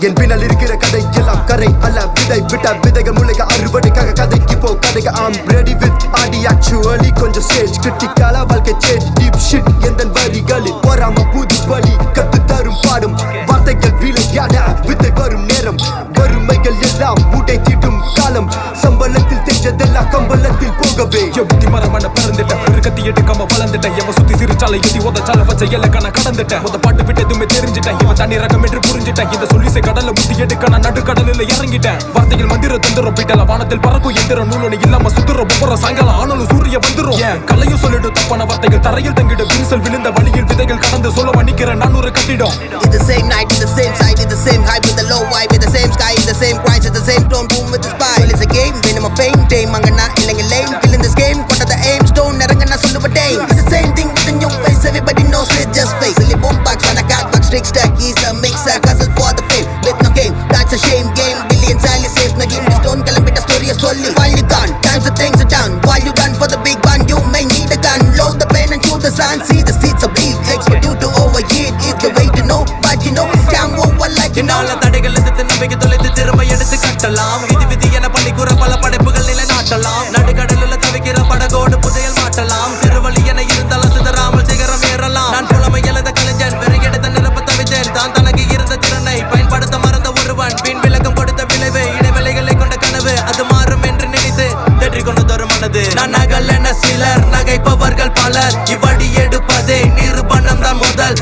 என் பின்னால் இருக்கிற கதை எல்லாம் கரை அல்ல விதை விட்ட விதைகள் முளைக்க அறுவடைக்காக கதைக்கு போ கதைக்கு I'm ready with party actually கொஞ்சம் சேஜ் கிரிட்டிக்கலா வாழ்க்கை சேஜ் deep shit எந்த வரிகளில் போராம புது வழி கத்து தரும் பாடும் வார்த்தைகள் விளையாட வித்தை வரும் நேரம் வறுமைகள் எல்லாம் உடை தீட்டும் காலம் சம்பளத்தில் தெரிஞ்சதெல்லாம் கம்பளத்தில் போகவே புத்தி மரமான பிறந்துட்டேன் ஒரு கத்தி எடுக்காம வளர்ந்துட்டேன் எவன் சுத்தி சிரிச்சாலை எதி உதச்சால வச்ச எல்லக்கான கடந்துட்டேன் முத பாட்டு விட்டு எதுவுமே தெரிஞ்சுட்டேன் இவன் தண்ணி ரகம் என்று புரிஞ்சுட்டேன் இந்த சொல்லிசை கடல்ல முத்தி எடுக்க நான் நடுக்கடலில் இறங்கிட்டேன் வார்த்தைகள் மந்திர தந்திரம் பீட்டல வானத்தில் பறக்கும் எந்திரம் நூலணி இல்லாம சுத்துறோம் ஒவ்வொரு சாயங்காலம் ஆனாலும் சூரிய வந்துரும் கலையும் சொல்லிட்டு தப்பான வார்த்தைகள் தரையில் தங்கிடும் விரிசல் விழுந்த வழியில் விதைகள் கடந்து சொல்ல வணிக்கிறேன் நான் ஒரு கட்டிடம் It's the same night, it's the same side, it's the same hype with the low vibe, it's the same sky, it's the same price, it's the same tone boom with the spy. Well, it's a game, minimum fame, day mangana illenga lame, kill in this game, what are the aims, don't nerangana solluva day. It's the same thing with a new face, everybody knows it, just face. Silly boom box on a cat box, trick stack, he's a mixer, hustle for the fame, with no game, that's a shame game, billions ali safe, no game, this don't kalambita story a solli. While you gone, times the things are down, while you run for the big one, you may need a gun, load the pen and shoot the sun, see the seeds of bleed, expert you to overheat, it's the way to know, but you know, scam over like you know. என்னால தடைகள் எதிர்த்து நம்பிக்கை தொலைத்து திரும்ப எடுத்து கட்டலாம் விதி விதி என பள்ளிக்கூற பல படைப்புகள் நிலை நாட்டலாம் நடுக்கடலில் தவிக்கிற படகோடு புதையல் மாட்டலாம் சிறுவழி என இருந்தாலும் சிதறாமல் சிகரம் ஏறலாம் நான் புலமை எழுத கலைஞன் வெறுகெடுத்த நிரப்ப தவித்தேன் தான் தனக்கு இருந்த திறனை பயன்படுத்த மறந்த ஒருவன் பின் விளக்கம் கொடுத்த விளைவு இடைவெளிகளை கொண்ட கனவு அது மாறும் என்று நினைத்து தேற்றிக் கொண்டதொரு மனது நான் நகல் என சிலர் நகைப்பவர்கள் பலர் இவ்வடி எடுப்பதே நிரூபணம் தான் முதல்